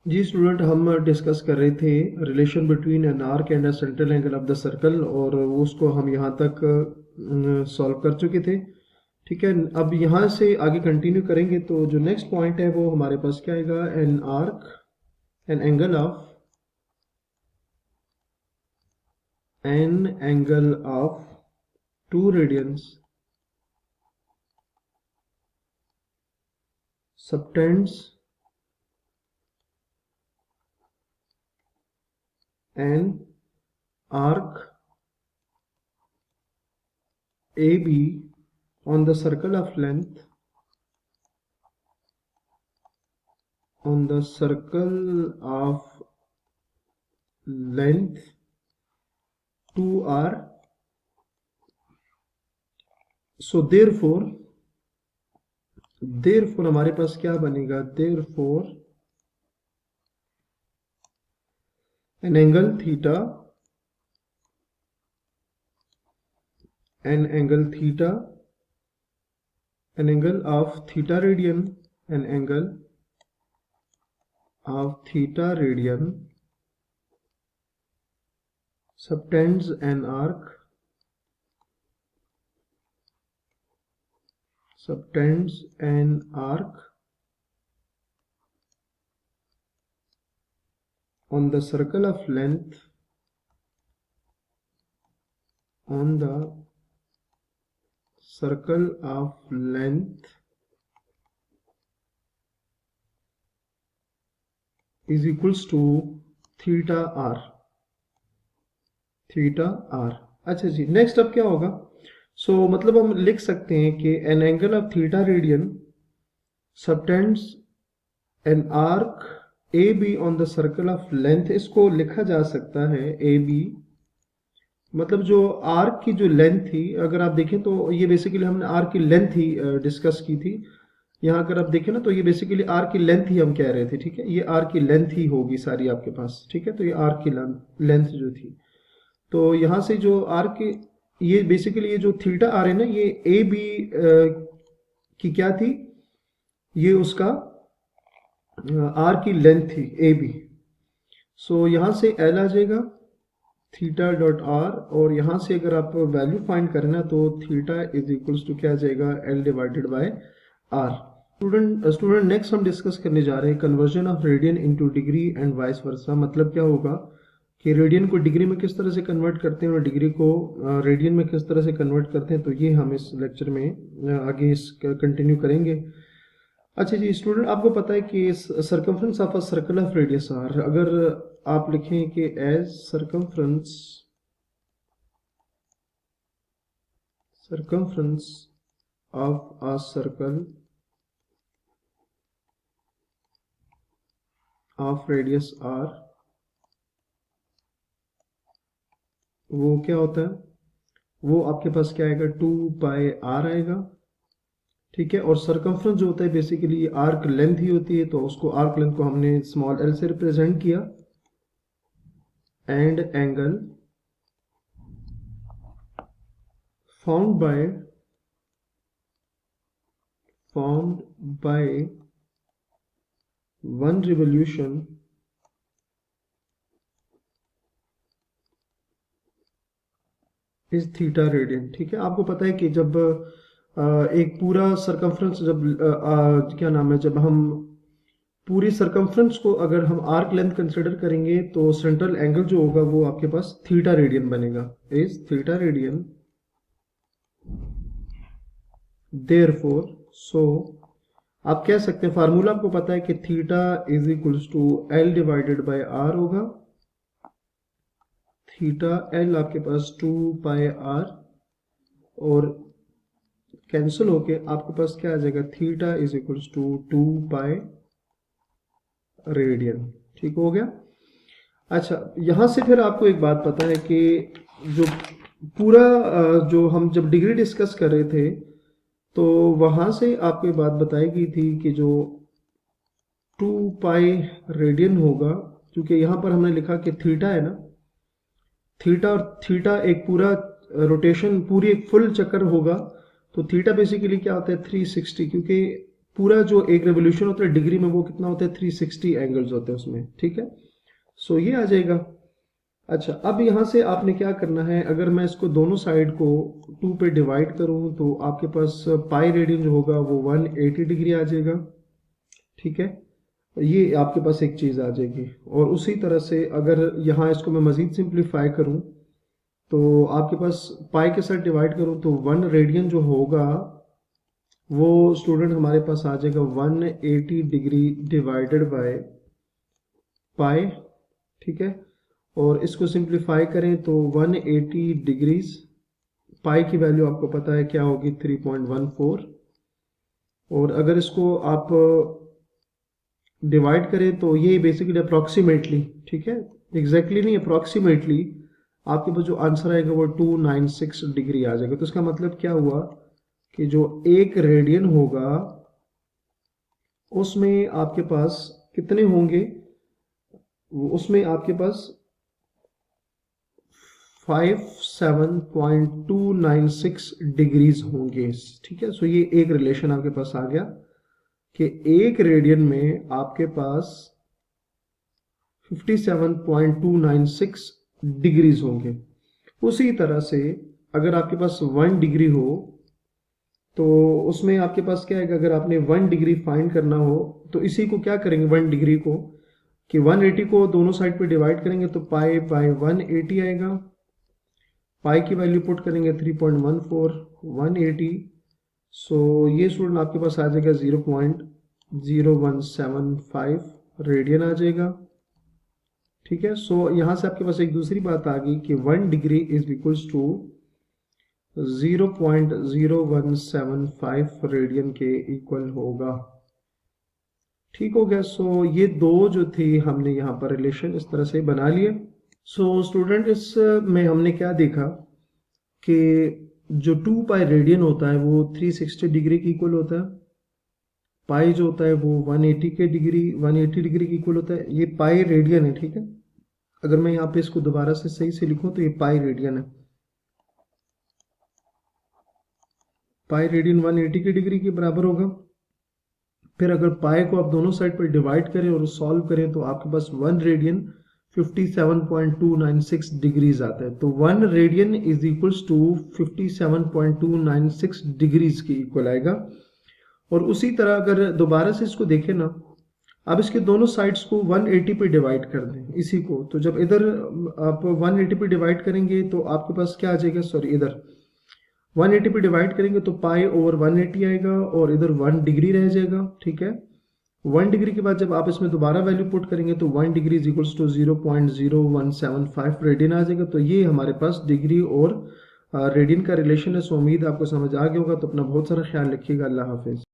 जी student, हम discuss कर रहे थे relation between an arc and a central angle of the circle, और उसको हम यहाँ तक सॉल्व कर चुके थे। ठीक है, अब यहाँ से आगे कंटिन्यू करेंगे। तो जो नेक्स्ट पॉइंट है वो हमारे पास क्या आएगा, an arc an angle of 2 radians subtends an arc AB on the circle of length 2r. So therefore हमारे पास क्या बनेगा, therefore an angle theta an angle of theta radian subtends an arc on the circle of length is equals to theta r. अच्छा जी, next अब क्या होगा। मतलब हम लिख सकते हैं कि N angle of theta radian subtends an arc A be on the circle of length. इसको लिखा जा सकता है ए बी, मतलब जो आर्क की जो लेंथ थी, अगर आप देखें तो ये बेसिकली हमने आर्क की लेंथ ही डिस्कस की थी। यहाँ अगर आप देखें ना तो ये बेसिकली आर्क की लेंथ ही हम कह रहे थे। ठीक है, ये आर्क की लेंथ ही होगी सारी आपके पास। ठीक है, तो ये आर्क की लेंथ जो थी, तो यहाँ से जो आर्क की ये बेसिकली ये जो थीटा आर है ना, ये ए बी की क्या थी, ये उसका आर की लेंथ थी ए बी। सो यहाँ से एल आ जाएगा थीटा डॉट आर, और यहाँ से अगर आप वैल्यू फाइंड करना तो थीटा इज इक्वल्स टू क्या आ जाएगा, l divided by r. Student next हम डिस्कस करने जा रहे हैं conversion of radian into degree and vice versa. मतलब क्या होगा कि रेडियन को डिग्री में किस तरह से कन्वर्ट करते हैं और डिग्री को रेडियन में किस तरह से कन्वर्ट करते हैं। तो ये हम इस लेक्चर में आगे इस कंटिन्यू करेंगे। अच्छा जी स्टूडेंट, आपको पता है कि circumference of a circle of radius r, अगर आप लिखें कि as circumference of a circle of radius r, वो क्या होता है, वो आपके पास क्या आएगा, 2 पाई आर आएगा। ठीक है, और सर्कमफ्रेंस जो होता है बेसिकली आर्क लेंथ ही होती है, तो उसको आर्क लेंथ को हमने स्मॉल एल से रिप्रेजेंट किया। And angle formed by 1 revolution is theta radian. ठीक है, आपको पता है कि जब एक पूरा सर्कमफ्रेंस जब क्या नाम है, जब हम पूरी सर्कमफ्रेंस को अगर हम आर्क लेंथ कंसिडर करेंगे तो सेंट्रल एंगल जो होगा वो आपके पास थीटा रेडियन बनेगा, is theta radian. Therefore so आप कह सकते हैं, फार्मूला आपको पता है कि theta is equals to l divided by r होगा। थीटा एल आपके पास 2 पाई आर, और कैंसिल होके आपके पास क्या आ जाएगा, theta is equals to 2 pi radian. ठीक हो गया। अच्छा, यहां से फिर आपको एक बात पता है कि जो पूरा जो हम जब डिग्री डिस्कस कर रहे थे तो वहां से आपको एक बात बताई गई थी कि जो 2 पाई रेडियन होगा, क्योंकि यहां पर हमने लिखा कि थीटा है ना, थीटा और थीटा एक पूरा रोटेशन, पूरी एक फुल चक्कर होगा। तो थीटा बेसिकली क्या होता है, 360, क्योंकि पूरा जो एक रेवोल्यूशन होता है डिग्री में वो कितना होता है 360 एंगल्स होते हैं उसमें, ठीक है। सो ये आ जाएगा। अच्छा, अब यहाँ से आपने क्या करना है, अगर मैं इसको दोनों साइड को 2 पे डिवाइड करूँ तो आपके पास पाई रेडियन जो होगा वो 180 डिग्री आ जाएगा, ठीक है। ये आपके पास एक चीज़ आ जाएगी। और उसी तरह से अगर यहाँ इसको मैं मज़ीद सिंप्लीफाई करूँ तो आपके पास पाई के साथ डिवाइड करूँ तो 1 रेडियन जो होगा वो स्टूडेंट हमारे पास आ जाएगा 180 डिग्री डिवाइडेड बाय पाई, ठीक है। और इसको सिंप्लीफाई करें तो 180 डिग्रीज, पाई की वैल्यू आपको पता है क्या होगी 3.14। और अगर इसको आप डिवाइड करें तो ये बेसिकली अप्रॉक्सीमेटली, ठीक है, एग्जैक्टली नहीं, अप्रॉक्सीमेटली आपके पास जो आंसर आएगा वो 296 डिग्री आ जाएगा। तो इसका मतलब क्या हुआ कि जो एक रेडियन होगा उसमें आपके पास कितने होंगे, उसमें आपके पास 57.296 डिग्रीज होंगे, ठीक है। सो ये एक रिलेशन आपके पास आ गया कि एक रेडियन में आपके पास 57.296 डिग्रीज होंगे। उसी तरह से अगर आपके पास 1 डिग्री हो तो उसमें आपके पास क्या आएगा, अगर आपने 1 डिग्री फाइंड करना हो तो इसी को क्या करेंगे 1 डिग्री को कि 180 को दोनों साइड पे डिवाइड करेंगे तो पाई बाय 180 आएगा। पाई की वैल्यू पुट करेंगे 3.14 180। सो ये स्टूडेंट आपके पास आ जाएगा 0.0175 रेडियन आ जाएगा, ठीक है। सो यहाँ से आपके पास एक दूसरी बात आ गई कि 1 degree is equals to 0.0175 radian के इक्वल होगा, ठीक हो गया। सो ये दो जो थे हमने यहाँ पर रिलेशन इस तरह से बना लिए। सो स्टूडेंट इस में हमने क्या देखा कि जो 2 पाई रेडियन होता है वो 360 डिग्री के इक्वल होता है, पाई जो होता है वो 180 डिग्री के इक्वल होता है। ये पाई रेडियन है, ठीक है। अगर मैं यहाँ पे इसको दोबारा से सही से लिखूं तो ये पाई रेडियन है, पाई रेडियन 180 की डिग्री के बराबर होगा। फिर अगर पाई को आप दोनों साइड पर डिवाइड करें और सॉल्व करें तो आपके पास 1 रेडियन 57.296 डिग्रीज आता है। तो 1 radian is equals to 57.296 degrees के इक्वल आएगा। और उसी तरह अगर दोबारा से इसको देखें ना, अब इसके दोनों साइड्स को 180 पे डिवाइड कर दें इसी को, तो जब इधर आप 180 पे डिवाइड करेंगे तो आपके पास क्या आ जाएगा, सॉरी इधर 180 पे डिवाइड करेंगे तो पाई ओवर 180 आएगा और इधर 1 डिग्री रह जाएगा, ठीक है। 1 डिग्री के बाद जब आप इसमें दोबारा वैल्यू पुट करेंगे तो 1 degree is equals to 0.0175 radian आ जाएगा। तो ये हमारे पास डिग्री और रेडियन का रिलेशन है। सो उम्मीद आपको समझ आ गया होगा। तो अपना बहुत सारा ख्याल रखिएगा। अल्लाह हाफिज।